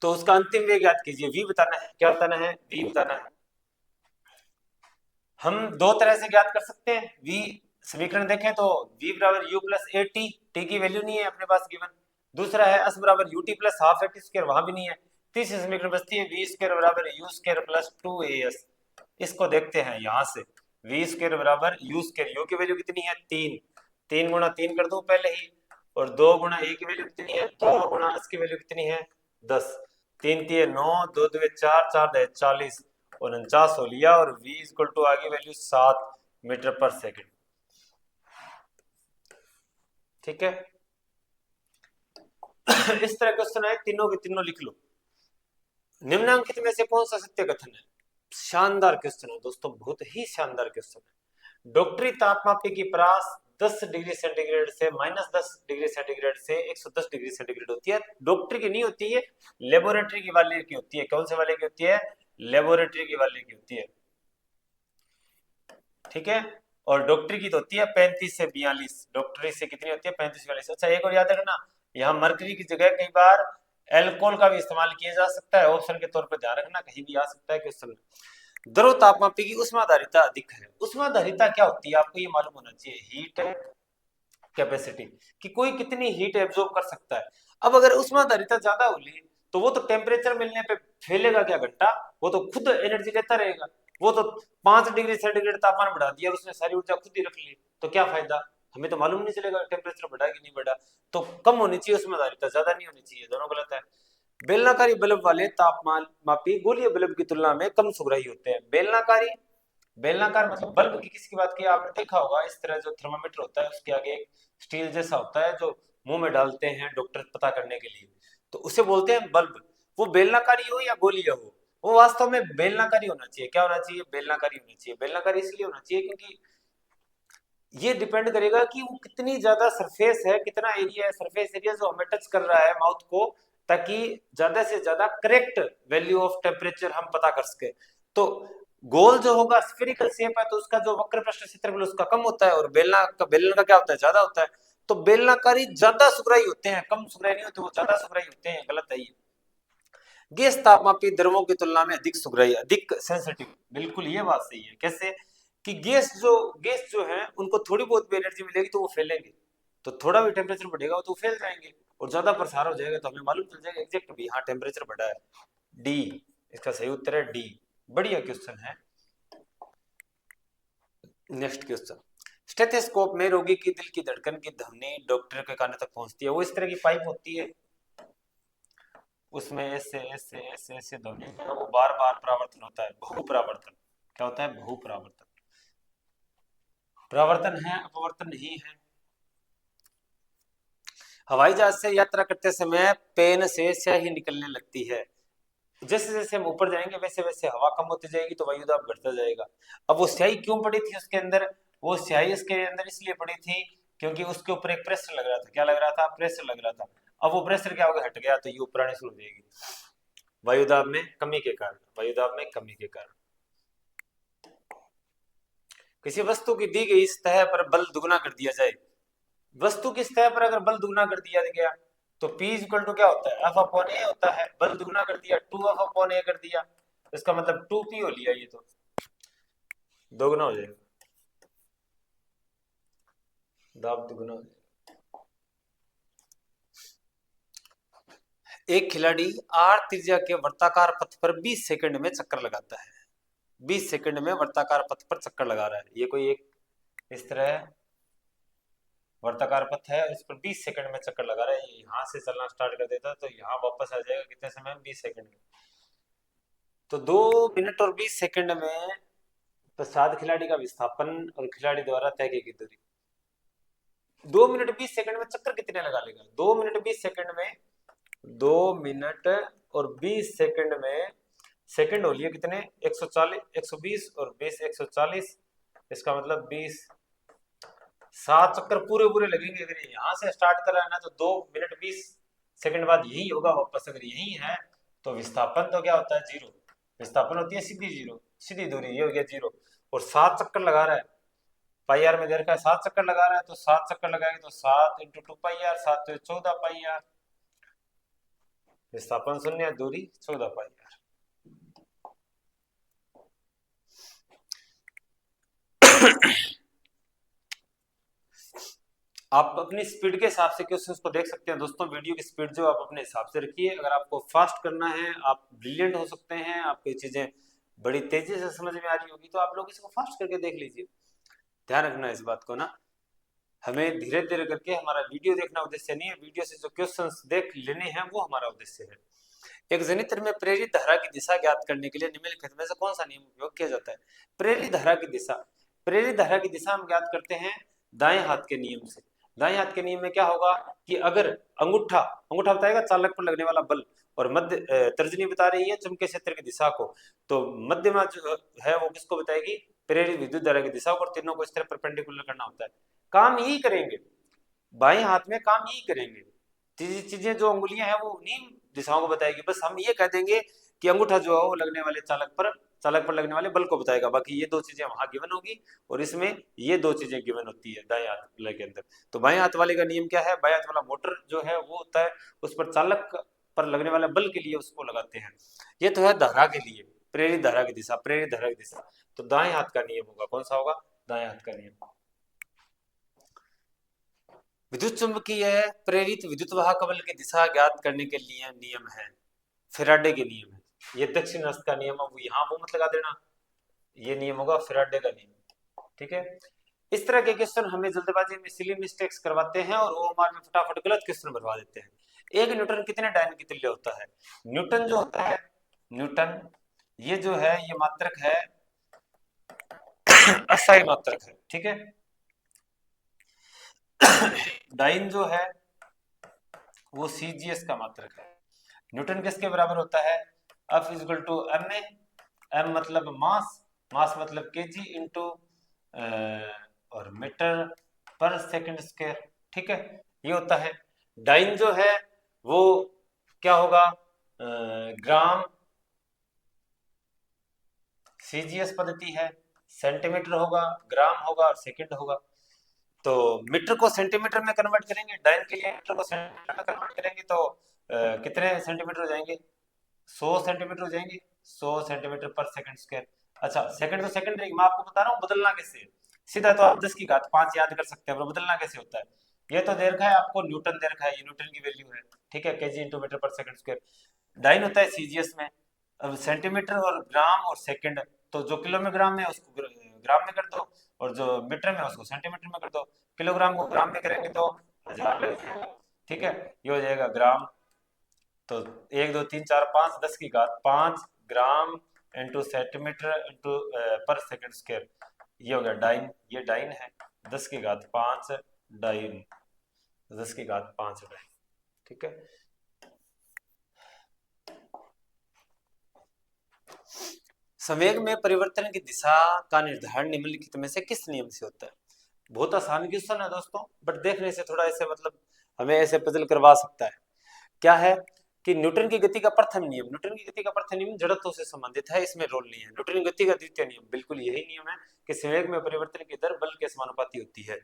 तो उसका अंतिम वेग याद कीजिए, v बताना है, क्या बताना है, v बताना है। हम दो तरह से ज्ञात कर सकते हैं, v समीकरण देखें तो v बराबर u plus A T, T की वैल्यू नहीं है अपने पास गिवन। दूसरा है s बराबर ut plus half A T square, वहां भी नहीं है। तीसरी समीकरण बचती है v स्क्वायर बराबर u स्क्वायर प्लस 2as। इसको देखते हैं यहाँ से, v स्क्वायर बराबर u स्क्वायर, u की वैल्यू कितनी है 3, 3 गुणा 3 कर दूं पहले ही, और 2 गुणा a की वैल्यू कितनी है 2 गुणा s की वैल्यू कितनी है 10, 3 तिये 9, 2 दुए 4, 4 दे 40 और 49 हो लिया, और v इक्वल टू आगे वैल्यू 7 मीटर पर सेकंड, ठीक है। इस तरह क्वेश्चन है, तीनों के तीनों लिख लो। निम्नांकित में से कौन सा सत्य कथन है, शानदार क्वेश्चन है दोस्तों, बहुत ही शानदार क्वेश्चन है। डॉक्टरी तापमापी की परास 10 डिग्री सेंटीग्रेड से -10 डिग्री सेंटीग्रेड से 110 डिग्री सेंटीग्रेड होती है। डॉक्टरी की नहीं होती है, लेबोरेटरी की वाले की होती है। कौन से वाले की होती है, लेबोरेटरी की वाले की होती है, ठीक है। और डॉक्टरी की तो होती है 35 से 42, डॉक्टरी से कितनी होती है 35 42। अच्छा एक और याद रखना, यहाँ मरकरी की जगह कई बार एल्कोहल का भी इस्तेमाल किया जा सकता है, ऑप्शन के तौर पर ध्यान रखना, कहीं भी आ सकता है क्वेश्चन में। द्रव तापमापी की उष्माधारिता अधिक है। उष्माधारिता क्या होती है आपको ये मालूम होना चाहिए, हीट कैपेसिटी, कि कोई कितनी हीट एब्जॉर्ब कर सकता है। अब अगर उष्माधारिता ज्यादा होगी तो वो तो टेम्परेचर मिलने पे फैलेगा क्या घंटा, वो तो खुद एनर्जी लेता रहेगा। वो तो 5 डिग्री सेंटीग्रेड तापमान बढ़ा दिया और उसने सारी ऊर्जा खुद ही रख ली, तो क्या फायदा, हमें तो मालूम नहीं चलेगा टेम्परेचर बढ़ा कि नहीं बढ़ा। तो कम होनी चाहिए उष्माधारिता, ज्यादा नहीं होनी चाहिए, दोनों गलत है। बेलनाकारी बल्ब वाले तापमान मापी गोलीय बल्ब की तुलना में कम सुग्राही होते हैं। बेलनाकारी, बेलनाकार मतलब बल्ब की किसकी बात की आपने देखा होगा, इस तरह जो थर्मामीटर होता है उसके आगे एक स्टील जैसा होता है जो मुंह में डालते हैं डॉक्टर पता करने के लिए, तो उसे बोलते हैं बल्ब। वो बेलनाकारी हो या गोलीय हो, वो वास्तव में बेलनाकारी होना चाहिए। क्या होना चाहिए, बेलनाकारी होना चाहिए। बेलनाकारी इसलिए होना चाहिए क्योंकि ये डिपेंड करेगा कि वो कितनी ज्यादा सरफेस है, कितना एरिया है, सरफेस एरिया जो हमें टच कर रहा है माउथ को, ताकि ज्यादा से ज्यादा करेक्ट वैल्यू ऑफ टेम्परेचर हम पता कर सके। तो गोल जो होगा स्फेरिकल शेप है तो उसका जो वक्र पृष्ठ क्षेत्रफल उसका कम होता है, और बेलन का क्या होता है, ज्यादा होता है। तो बेलनाकारी ज्यादा सुगराई होते हैं, कम सुगराई नहीं होते, वो ज्यादा सुगराई होते हैं, गलत है ये। गैस तापमापी द्रवों की तुलना में अधिक सुगराई, अधिक सेंसिटिव, बिल्कुल ये बात सही है। कैसे कि गैस जो है उनको थोड़ी बहुत भी एनर्जी मिलेगी तो वो फैलेंगे, तो थोड़ा भी टेम्परेचर बढ़ेगा तो फैल जाएंगे, और ज्यादा प्रसार हो जाएगा तो हमें मालूम चल जाएगा एग्जैक्ट भी, हाँ टेम्परेचर बढ़ा है। डी इसका सही उत्तर है, डी। बढ़िया क्वेश्चन है। नेक्स्ट क्वेश्चन, स्टेथोस्कोप में रोगी की दिल की धड़कन की ध्वनि डॉक्टर के कान तक पहुंचती है। वो इस तरह की पाइप होती है, उसमें ऐसे ऐसे ऐसे ऐसे ध्वनि वो बार बार परावर्तन होता है, बहुपरावर्तन। क्या होता है, बहुपरावर्तन। परावर्तन है, अपवर्तन नहीं है। हवाई जहाज से यात्रा करते समय पेन से स्याही निकलने लगती है। जैसे जैसे हम ऊपर जाएंगे वैसे वैसे हवा कम होती जाएगी तो वायुदाब घटता जाएगा। अब वो स्याही क्यों पड़ी थी उसके अंदर, वो स्याही उसके अंदर इसलिए पड़ी थी क्योंकि उसके ऊपर एक प्रेशर लग रहा था। क्या लग रहा था, प्रेशर लग रहा था। अब वो प्रेशर क्या होगा, हट गया तो ये ऊपर आनी शुरू हो जाएगी, वायुदाब में कमी के कारण, वायुदाब में कमी के कारण। किसी वस्तु की दी गई सतह पर बल दुगना कर दिया जाए, वस्तु की सतह पर अगर बल दुगना कर दिया गया तो P इक्वल टू क्या होता है, F अपॉन ए होता है। बल दुगना कर दिया 2F अपॉन ए कर दिया, इसका मतलब 2P हो लिया, ये तो दोगुना हो जाएगा, दाब दुगुना हो जाएगा। एक खिलाड़ी R त्रिज्या के वृत्ताकार पथ पर 20 सेकंड में चक्कर लगाता है, 20 सेकंड में वृत्ताकार पथ पर चक्कर लगा रहा है। ये कोई एक इस तरह वर्ताकार पथ है, इस पर 20 सेकंड में चक्कर लगा रहा है। ये यहाँ से चलना स्टार्ट कर देता है तो यहाँ वापस आ जाएगा कितने समय में, 20 सेकंड में। तो 2 मिनट और 20 सेकंड में प्रसाद खिलाड़ी का विस्थापन और खिलाड़ी द्वारा तय की गई दूरी। 2 मिनट 20 सेकंड में चक्कर कितने लगा लेगा? 2 मिनट 20 सेकंड में, 2 मिनट 20 सेकंड में सेकंड हो लिए कितने, 140, 120 और 20 140, इसका मतलब 20, 7 चक्कर पूरे पूरे लगेंगे। अगर यहाँ से स्टार्ट कर रहा है ना तो 2 मिनट 20 सेकंड बाद यही होगा वापस। अगर यही है तो विस्थापन तो क्या होता है, जीरो। विस्थापन होती है सीधी जीरो, सीधी दूरी, ये हो गया जीरो। और 7 चक्कर लगा रहा है, पाई आर में दे रखा है 7 चक्कर लगा रहा है, तो 7 चक्कर लगाएंगे तो 7 इंटू 2 पाई आर, 7 तो 14 पाई आर। विस्थापन 0, दूरी 14 पाई आर। आप अपनी स्पीड के हिसाब से क्वेश्चंस को देख सकते हैं दोस्तों। वीडियो की स्पीड जो आप अपने हिसाब से रखिए। अगर आपको फास्ट करना है, आप ब्रिलियंट हो सकते हैं, आपको ये चीजें बड़ी तेजी से समझ में आ रही होगी, तो आप लोग इसको फास्ट करके देख लीजिए। ध्यान रखना इस बात को ना, हमें धीरे धीरे करके, हमारा वीडियो देखना उद्देश्य नहीं है, वीडियो से जो क्वेश्चंस देख लेने हैं वो हमारा उद्देश्य है। एक जनित्र में प्रेरित धारा की दिशा ज्ञात करने के लिए निम्नलिखित में से कौन सा नियम उपयोग किया जाता है? प्रेरित धारा की दिशा, प्रेरित धारा की दिशा हम ज्ञात करते हैं दाएं हाथ के नियम से। दाएं हाथ के नियम में क्या होगा कि अगर अंगूठा अंगूठा बताएगा चालक पर लगने वाला बल, और मध्य तर्जनी बता रही है चुंबकीय क्षेत्र की दिशा को, तो मध्यमा जो है वो किसको बताएगी, प्रेरित विद्युत धारा की दिशा को। और तीनों को इस तरह परपेंडिकुलर करना होता है। काम यही करेंगे, बाएं हाथ में काम यही करेंगे। चीजें जो अंगुलियां हैं वो उन्हीं दिशाओं को बताएगी। बस हम ये कह देंगे कि अंगूठा जो है वो लगने वाले चालक पर लगने वाले बल को बताएगा। बाकी ये दो चीजें वहां गिवन होगी और इसमें ये दो चीजें गिवन होती है दाएं हाथ वाले के अंदर। तो बाएं हाथ वाले का नियम क्या है, बाएं हाथ वाला मोटर जो है वो होता है, उस पर चालक पर लगने वाले बल के लिए उसको लगाते हैं। ये तो है धारा के लिए, प्रेरित धारा की दिशा, प्रेरित धारा की दिशा। तो दाएं हाथ का नियम होगा, कौन सा होगा, दाएं हाथ का नियम। विद्युत चुंबकीय प्रेरित विद्युत वाहक बल की दिशा ज्ञात करने के लिए नियम है, फेराडे के नियम है। ये दक्षिण हस्त का नियम है, वो यहाँ वो मत लगा देना, ये नियम होगा फेराडे का नियम। ठीक है, इस तरह के क्वेश्चन हमें जल्दबाजी में सिली मिस्टेक्स करवाते हैं और ओएमआर में फटाफट गलत क्वेश्चन भरवा देते हैं। एक न्यूटन कितने डायन के तुल्य होता है? न्यूटन जो होता है, न्यूटन ये जो है ये मात्रक है, अस्थायी मात्रक है। ठीक है, डाइन जो है वो सीजीएस का मात्रक है। न्यूटन किसके बराबर होता है, F equal to M A, M मतलब मास, मास मतलब केजी इंटू और मीटर पर सेकंड स्क्वायर। ठीक है, ये होता है। डाइन जो है वो क्या होगा, ग्राम, सीजीएस पद्धति है, सेंटीमीटर होगा, ग्राम होगा और सेकंड होगा। तो मीटर को सेंटीमीटर में कन्वर्ट करेंगे, डाइन के लिए मीटर को सेंटीमीटर में कन्वर्ट करेंगे तो कितने सेंटीमीटर हो जाएंगे, 100 सेंटीमीटर हो जाएंगे, 100 सेंटीमीटर पर सेकंड स्क्वायर। अच्छा, सेकंड तो सेकंड रहेगी, मैं आपको बता रहा हूँ बदलना कैसे। सीधा तो आप 10 की घात 5 याद कर सकते हैं, पर बदलना कैसे होता है। ये तो दे रखा है आपको, न्यूटन दे रखा है, ये न्यूटन की वैल्यू है। ठीक है, केजी इंटू मीटर पर सेकंड स्क्वायर। डाइन होता है सीजीएस में। अब सेंटीमीटर और ग्राम और सेकंड, तो जो किलोग्राम में उसको ग्राम में कर दो, और जो मीटर में उसको सेंटीमीटर में कर दो। किलोग्राम को ग्राम में करेंगे तो 1000। ठीक है, ये हो जाएगा ग्राम। तो 1 2 3 4 5 10 की घात 5 ग्राम इंटू सेंटीमीटर इंटू पर सेकंड स्क्वायर, ये हो गया डाइन। ये डाइन है, 10 की घात 5 डाइन, 10 की घात 5 डाइन। ठीक है, संवेग में परिवर्तन की दिशा का निर्धारण निम्नलिखित में से किस नियम से होता है? बहुत आसान क्वेश्चन है दोस्तों, बट देखने से थोड़ा ऐसे मतलब हमें ऐसे पजल करवा सकता है। क्या है कि न्यूटन की गति का प्रथम नियम, न्यूटन की गति का प्रथम नियम जड़त्व से संबंधित है, इसमें रोल नहीं है। न्यूटन की गति का द्वितीय नियम बिल्कुल यही नियम है कि संवेग में परिवर्तन की दर बल के समानुपाती होती है।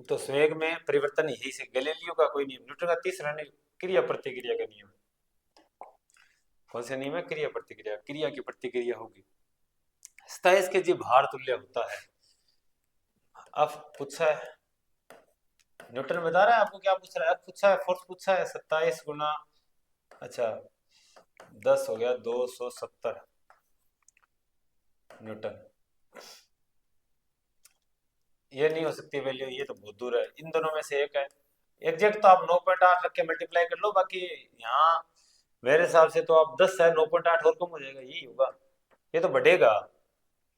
तो संवेग में परिवर्तन यही से, गैलीलियो का कोई नियम। न्यूटन का तीसरा नियम क्रिया प्रतिक्रिया का नियम। कौन सा नियम है, क्रिया प्रतिक्रिया, क्रिया की प्रतिक्रिया होगी। स्थायी के जी भार तुल्य होता है। अब पूछा है, न्यूटन बता रहा है आपको क्या पूछ रहा है, अब पूछा है फोर्स पूछा है 27 गुना, अच्छा 10 हो गया 270 न्यूटन। ये नहीं हो सकती वैल्यू, ये तो बहुत दूर है, इन दोनों में से एक है। एग्जैक्ट तो आप 9.8 रख के मल्टीप्लाई कर लो, बाकी यहाँ मेरे हिसाब से तो आप 10 है, 9.8 और कम हो जाएगा, यही होगा। ये तो बढ़ेगा,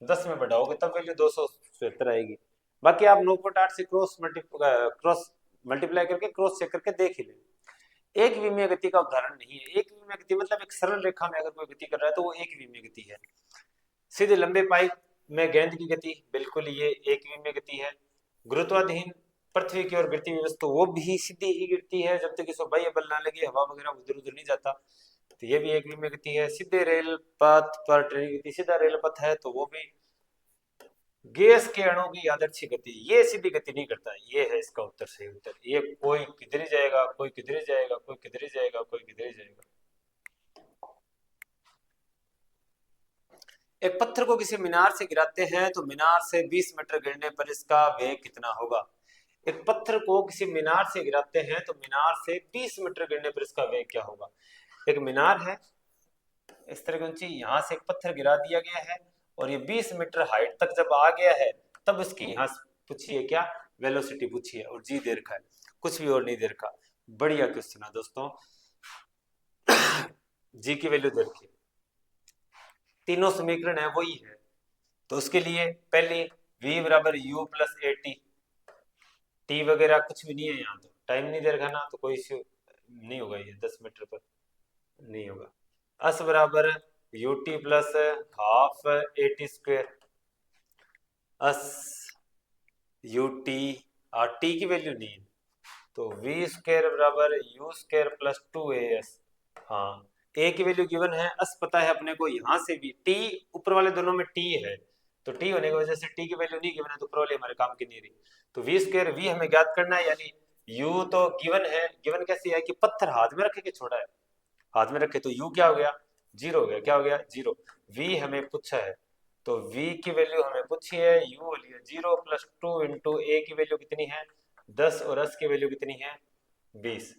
10 में बढ़ाओगे तब वैल्यू 277 आएगी। बाकी आप 9.8 से क्रॉस मल्टीप्लाई करके क्रॉस चेक करके देख ही ले। एक विमीय गति का उदाहरण नहीं है। एक विमीय गति मतलब एक सरल रेखा में अगर कोई गति कर रहा है तो वो एक विमीय गति है। सीधे लंबे पाइप में गेंद की गति, बिल्कुल ये एक विमीय गति है। गुरुत्वाधीन पृथ्वी की ओर गिरती हुई वस्तु, वो भी सीधी ही गिरती है जब तक इसको बाह्य बल ना लगे, हवा वगैरह उधर उधर नहीं जाता, तो ये भी एक विमीय गति है। सीधे रेल पथ पर ट्रेन की गति, सीधा रेल पथ है तो वो भी। गैस के अणु की यादृच्छिक गति, ये सीधी गति नहीं करता, ये है इसका उत्तर, सही उत्तर। ये कोई किधर ही जाएगा, कोई किधर ही जाएगा, कोई किधर ही जाएगा, कोई किधर ही जाएगा। एक पत्थर को किसी मीनार से गिराते हैं तो मीनार से 20 मीटर गिरने पर इसका वेग कितना होगा। एक पत्थर को किसी मीनार से गिराते हैं तो मीनार से 20 मीटर गिरने पर इसका वेग क्या होगा। एक मीनार है इस तरह की ऊंची, यहाँ से एक पत्थर गिरा दिया गया है और ये 20 मीटर हाइट तक जब आ गया है तब उसकी यहाँ पूछिए क्या, वेलोसिटी पूछिए, और जी दे रखा है, कुछ भी और नहीं दे रखा। बढ़िया क्वेश्चन है दोस्तों। जी की वैल्यू दे रखी, तीनों समीकरण है वही है, तो उसके लिए पहले v बराबर u plus A T, T वगैरह कुछ भी नहीं है, यहाँ तो टाइम नहीं दे रखा ना, तो कोई इश्यू नहीं होगा, ये 10 मीटर पर नहीं होगा। अस बराबर U T plus half A T square, us U T, T की वैल्यू नहीं है, तो वी स्क्वेयर बराबर यू स्क्वेयर प्लस 2as। हाँ, ए की वैल्यू गिवन है, अस पता है अपने को, यहाँ से भी टी, ऊपर वाले दोनों में टी है, तो टी होने की वजह से टी की वैल्यू नहीं गिवन है, तो ऊपर वाले हमारे काम की नहीं रही। तो वी स्क्वेयर, वी हमें ज्ञात करना है, यानी यू तो गिवन है। गिवन कैसी है कि पत्थर हाथ में रखे के छोड़ा है, हाथ में रखे, तो यू क्या हो गया, जीरो हो गया। क्या हो गया, जीरो। वी हमें पूछा है, तो v की वैल्यू हमें पूछी है, u वाली है 0 प्लस 2 इंटू ए की वैल्यू कितनी है 10, और s की वैल्यू कितनी है 20।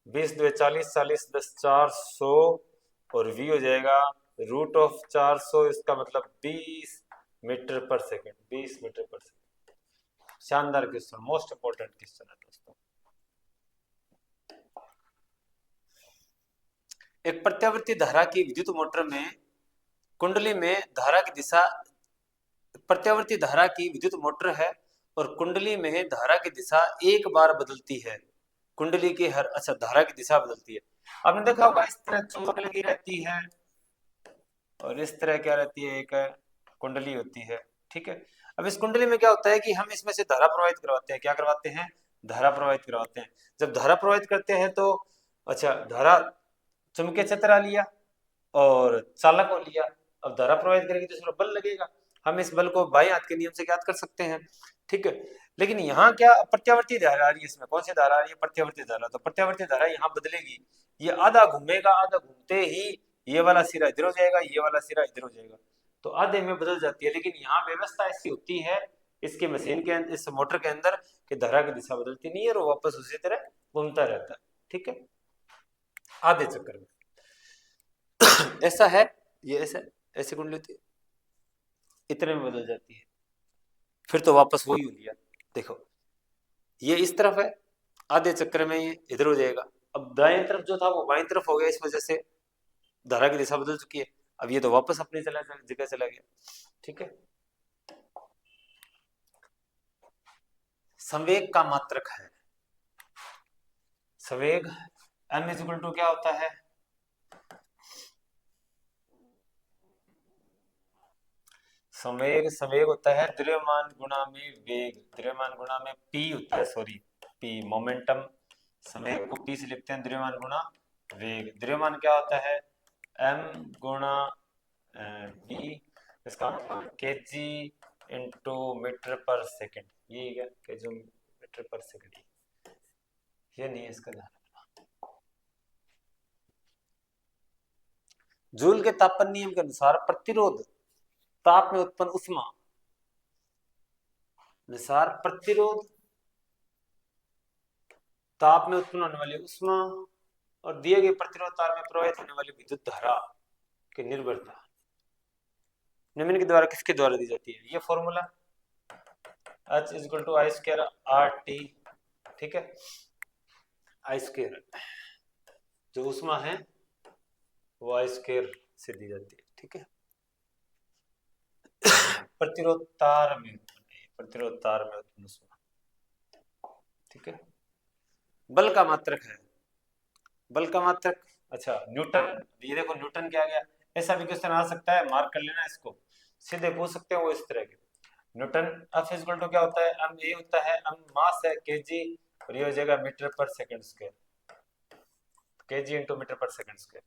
20 दो 40, 40 10 400, और v हो जाएगा रूट ऑफ 400, इसका मतलब 20 मीटर पर सेकंड, 20 मीटर पर सेकंड। शानदार क्वेश्चन, मोस्ट इंपोर्टेंट क्वेश्चन है दोस्तों। एक प्रत्यावर्ती धारा की विद्युत मोटर में कुंडली में धारा की दिशा, प्रत्यावर्ती धारा की विद्युत मोटर है और कुंडली में धारा की दिशा एक बार बदलती है। कुंडली की हर, अच्छा धारा की दिशा बदलती है। आपने देखा होगा इस तरह चुंबक लगी रहती है और इस तरह क्या रहती है, एक कुंडली होती है, ठीक है। अब इस कुंडली में क्या होता है कि हम इसमें से धारा प्रवाहित करवाते हैं, क्या करवाते हैं, धारा प्रवाहित करवाते हैं। जब धारा प्रवाहित करते हैं तो, अच्छा धारा चुंबकीय क्षेत्र लिया और चालक को लिया, अब धारा प्रवाहित करेगी तो इसमें बल लगेगा, हम इस बल को बाएं हाथ के नियम से ज्ञात कर सकते हैं, ठीक है। लेकिन यहाँ क्या प्रत्यावर्ती धारा आ रही है, इसमें कौन सी धारा आ रही है, प्रत्यावर्ती धारा, तो प्रत्यावर्ती धारा यहाँ बदलेगी, ये आधा घूमेगा, आधा घूमते ही ये वाला सिरा इधर हो जाएगा, ये वाला सिरा इधर हो जाएगा, तो आधे में बदल जाती है। लेकिन यहाँ व्यवस्था ऐसी होती है इसके मशीन के अंदर, इस मोटर के अंदर, कि धारा की दिशा बदलती नहीं है और वापस उसी तरह घूमता रहता है, ठीक है, आधे चक्कर में। ऐसा है, ये ऐसा ऐसी कुंडली होती है, इतने में बदल जाती है, फिर तो वापस वही हो लिया। देखो ये इस तरफ है, आधे चक्कर में ये इधर हो जाएगा, अब दाएं तरफ जो था वो बाएं तरफ हो गया, इस वजह से धारा की दिशा बदल चुकी है, अब ये तो वापस अपनी जगह चला गया, ठीक है। संवेग का मात्रक है, संवेग m इक्वल टू क्या होता है, संवेग, संवेग होता है द्रव्यमान गुणा में वेग, द्रव्यमान गुणा में p होता है, सॉरी p मोमेंटम, संवेग को p से लिखते हैं, द्रव्यमान गुणा वेग। द्रव्यमान क्या होता है, m गुणा v, इसका केजी इंटू मीटर पर सेकंड, ये क्या केजी मीटर पर सेकंड, ये नहीं है इसका ध्यान रखना। जूल के तापन नियम के अनुसार प्रतिरोध ताप में उत्पन्न उष्मा, अनुसार प्रतिरोध ताप में उत्पन्न होने वाली उष्मा और दिए गए प्रतिरोध तार में प्रवाहित होने वाली विद्युत धारा की निर्भरता निम्न के द्वारा किसके द्वारा दी जाती है, ये formula H is equal to I square R T, ठीक है। आई स्क्वायर जो ऊष्मा है वो आई स्क्वायर से दी जाती है, ठीक है। प्रतिरोध तार में उत्पन्न ऊष्मा, ठीक है। बल का मात्रक है, बल का मात्रक, अच्छा न्यूटन, ये देखो न्यूटन क्या गया। ऐसा भी क्वेश्चन आ सकता है, मार्क कर लेना इसको, सीधे पूछ सकते हैं वो इस तरह के। Newton F is equal to क्या होता है, एम ये होता है, एम मास है केजी, और ये हो जाएगा मीटर पर second square, kg into metre पर सेकंड स्क्वायर।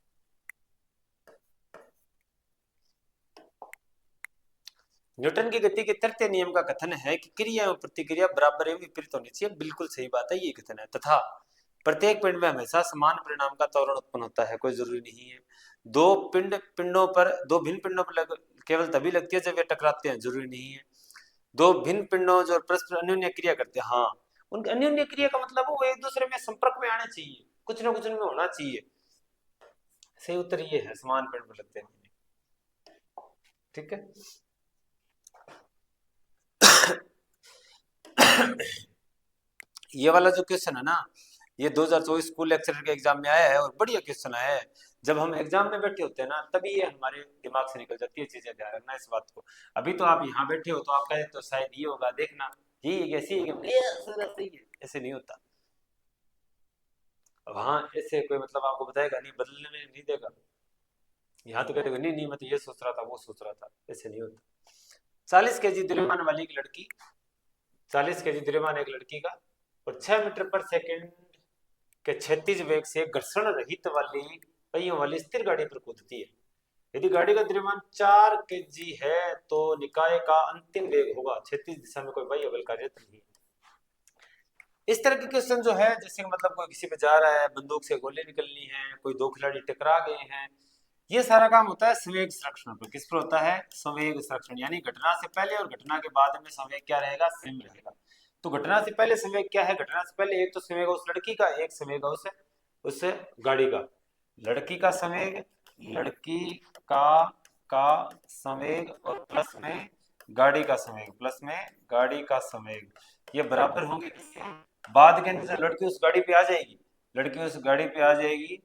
न्यूटन की गति के तृतीय नियम का कथन है कि क्रिया एवं प्रतिक्रिया बराबर एवं विपरीत होनी चाहिए। बिल्कुल सही बात है, ये कथन है। तथा प्रत्येक पिंड में हमेशा समान परिणाम का त्वरण उत्पन्न होता है, कोई जरूरी नहीं है। दो पिंडों पर, दो भिन्न पिंडों पर केवल तभी लगती है जब वे टकराते हैं, जरूरी नहीं है। दो भिन्न पिंडों जो परस्पर अन्योन्य क्रिया करते हैं, हाँ, उनकी अन्योन्य क्रिया का मतलब वो एक दूसरे में संपर्क में आने चाहिए, कुछ ना कुछ उनमें होना चाहिए। सही उत्तर ये है, समान पिंड पर लगते हैं, ठीक है। ये वाला जो क्वेश्चन है ना, ये 2024 स्कूल लेक्चरर के एग्जाम में आया है और बढ़िया क्वेश्चन आया है। जब हम एग्जाम में बैठे होते हैं ना, तभी ये हमारे दिमाग से निकल जाती है चीजें, ध्यान रखना इस बात को। अभी तो आप यहाँ बैठे हो तो आप कहें तो शायद ये होगा, देखना ये कैसी सही है, ऐसे नहीं होता। वहां ऐसे कोई मतलब आपको बताएगा नहीं, बदलने में नहीं देगा। यहाँ तो कहते नहीं नहीं, मैं तो ये सोच रहा था, वो सोच रहा था, ऐसे नहीं होता। 40 kg द्रव्यमान वाली एक लड़की, 40 kg द्रव्यमान एक लड़की का, और 6 मीटर पर सेकंड के क्षैतिज वेग से घर्षण रहित वाली पहियों वाली स्थिर गाड़ी पर कूदती है। यदि गाड़ी का द्रव्यमान 4 kg है तो निकाय का अंतिम वेग होगा, क्षैतिज दिशा में कोई बाह्य बल कार्यरत नहीं। इस तरह के क्वेश्चन जो है, जैसे मतलब कोई किसी पे जा रहा है, बंदूक से गोली निकलनी है, कोई दो खिलाड़ी टकरा गए हैं, ये सारा काम होता है संवेग संरक्षण पर। किस पर होता है, संवेग संरक्षण, यानी घटना से पहले और घटना के बाद में संवेग क्या रहेगा, सेम रहेगा। तो घटना से पहले संवेग क्या है, घटना से पहले एक तो संवेग उस लड़की का, एक संवेग उस गाड़ी का। लड़की का संवेग, लड़की का संवेग, और प्लस में गाड़ी का संवेग, प्लस में गाड़ी का संवेग, ये बराबर होंगे। बाद के अंदर लड़की उस गाड़ी पे आ जाएगी, लड़की उस गाड़ी पे आ जाएगी,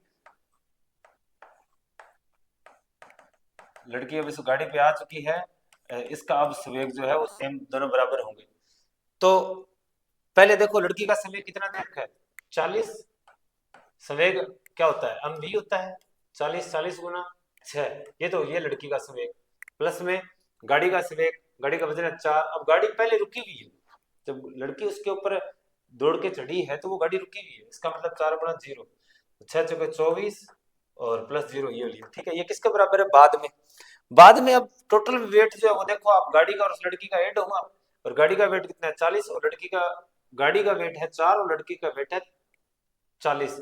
लड़की अब इस गाड़ी पे आ चुकी है, इसका अब संवेग जो है वो सेम, दोनों बराबर होंगे। तो पहले देखो लड़की का संवेग कितना देखा है, 40, संवेग क्या होता है, एम वी होता है, 40 गुना 6, ये लड़की का संवेग, प्लस में गाड़ी का संवेग, गाड़ी का वजन है 4। अब गाड़ी पहले रुकी हुई है, जब लड़की उसके ऊपर दौड़ के चढ़ी है तो वो गाड़ी रुकी हुई है, इसका मतलब 4 गुना 0, 6 चौके 24 और प्लस 0 ये लिया, ठीक है। ये किसके बराबर है, बाद में अब टोटल वेट जो है वो देखो आप, गाड़ी का और उस लड़की का ऐड होगा, और गाड़ी का वेट कितना है 40, और लड़की का, गाड़ी का वेट है 4 और लड़की का वेट है 40,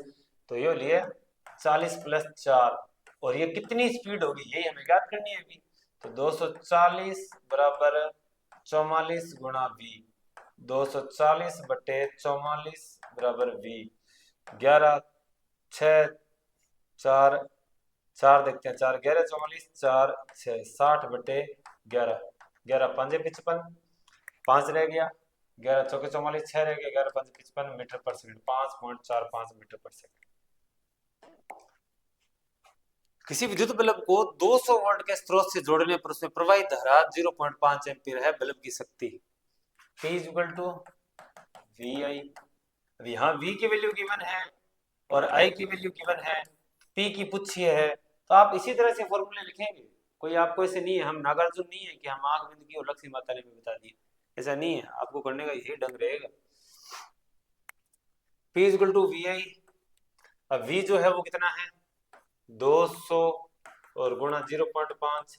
तो ये लिए 40 प्लस 4, और ये कितनी स्पीड होगी यही हमें ज्ञात करनी है अभी। तो 240 बराबर 44 गुणा वी, 240 बटे 44 बराबर वी, 11 6 4 4 देखते हैं, 4 11 44 4 6 60 बटे 11, 11 5 55, 5 रह गया, 11 चौके 44 6 रह गया, 11 5 55 मीटर पर सेकंड, 5.45 मीटर पर सेकंड। किसी विद्युत बल्ब को 200 वोल्ट के स्रोत से जोड़ने पर उसमें प्रवाहित धारा 0.5 एम्पीयर है। बल्ब की शक्ति P इक्वल टू वी आई। अब यहाँ V की वैल्यू गिवन है और I की वैल्यू गिवन है, P की पूछिए है, तो आप इसी तरह से फॉर्मूले लिखेंगे। कोई आपको ऐसे नहीं है, हम नागार्जुन नहीं है कि हम आंख बंद की और लक्ष्मी माता ने भी बता दिए, ऐसा नहीं है, आपको करने का यही ढंग रहेगा। P इक्वल टू वी आई। अब V जो है वो कितना है 200 और गुणा 0.5,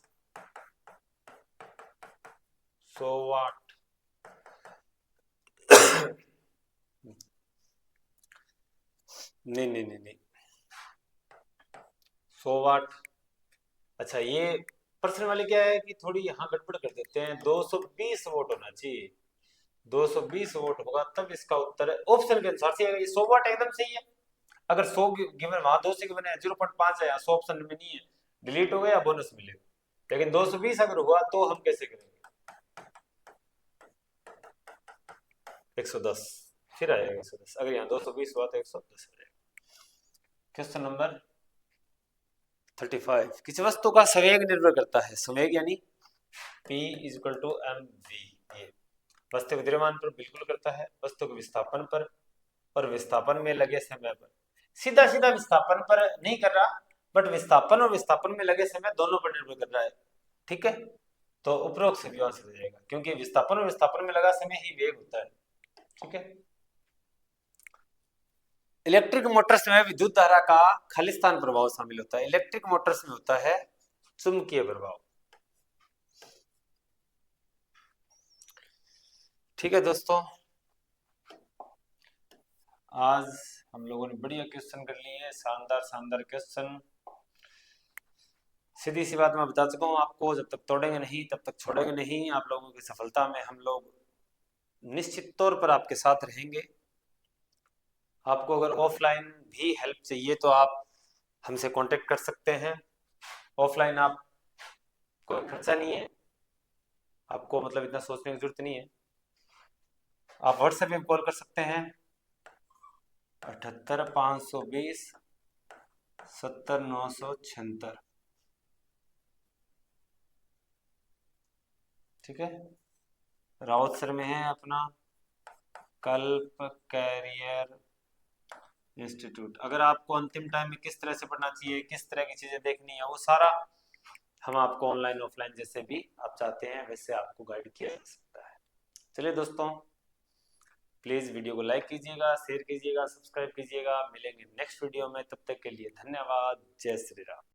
100 वाट। नहीं नहीं नहीं नहीं, 100 वाट। अच्छा ये प्रश्न वाले क्या है कि थोड़ी यहाँ गड़बड़ कर देते हैं, 220 वोट होना चाहिए, 220 वोट होगा तब इसका उत्तर है। ऑप्शन के अनुसार से ये 100 वाट एकदम सही है। अगर 100 गिवन, वहां 200 गिवन है, 0.5 है, 100 ऑप्शन में नहीं है, डिलीट हो गया, बोनस मिलेगा। लेकिन 220 अगर हुआ तो हम कैसे करेंगे, 110, फिर आएगा 110। अगर यहाँ 220 हुआ तो 110 हो जाएगा। क्वेश्चन नंबर 35, किसी वस्तु का संवेग निर्भर करता है, संवेग यानी P equal to M V. वस्तु के द्रव्यमान पर बिल्कुल करता है, वस्तु के विस्थापन पर और विस्थापन में लगे समय पर। सीधा सीधा विस्थापन पर नहीं कर रहा, बट विस्थापन और विस्थापन में लगे समय दोनों पर निर्भर कर रहा है। ठीक है, तो उपरोक्त से भी आंसर हो जाएगा, क्योंकि विस्थापन और विस्थापन में लगा समय ही वेग होता है। ठीक है, इलेक्ट्रिक मोटर्स में विद्युत धारा का खालिस्तान प्रभाव शामिल होता है। इलेक्ट्रिक मोटर्स में होता है चुंबकीय प्रभाव। ठीक है दोस्तों, आज हम लोगों ने बढ़िया क्वेश्चन कर लिए, शानदार शानदार क्वेश्चन। सीधी सी बात मैं बता चुका हूँ आपको, जब तक तोड़ेंगे नहीं तब तक छोड़ेंगे नहीं। आप लोगों की सफलता में हम लोग निश्चित तौर पर आपके साथ रहेंगे। आपको अगर ऑफलाइन भी हेल्प चाहिए तो आप हमसे कांटेक्ट कर सकते हैं। ऑफलाइन आप कोई खर्चा नहीं है, आपको मतलब इतना सोचने की जरूरत नहीं है। आप व्हाट्सएप में कॉल कर सकते हैं 78 520 70 976। ठीक है, राउत सर में है अपना कल्प कैरियर इंस्टीट्यूट। अगर आपको अंतिम टाइम में किस तरह से पढ़ना चाहिए, किस तरह की चीजें देखनी है, वो सारा हम आपको ऑनलाइन ऑफलाइन जैसे भी आप चाहते हैं वैसे आपको गाइड किया जा सकता है। चलिए दोस्तों, प्लीज वीडियो को लाइक कीजिएगा, शेयर कीजिएगा, सब्सक्राइब कीजिएगा। मिलेंगे नेक्स्ट वीडियो में, तब तक के लिए धन्यवाद। जय श्री राम।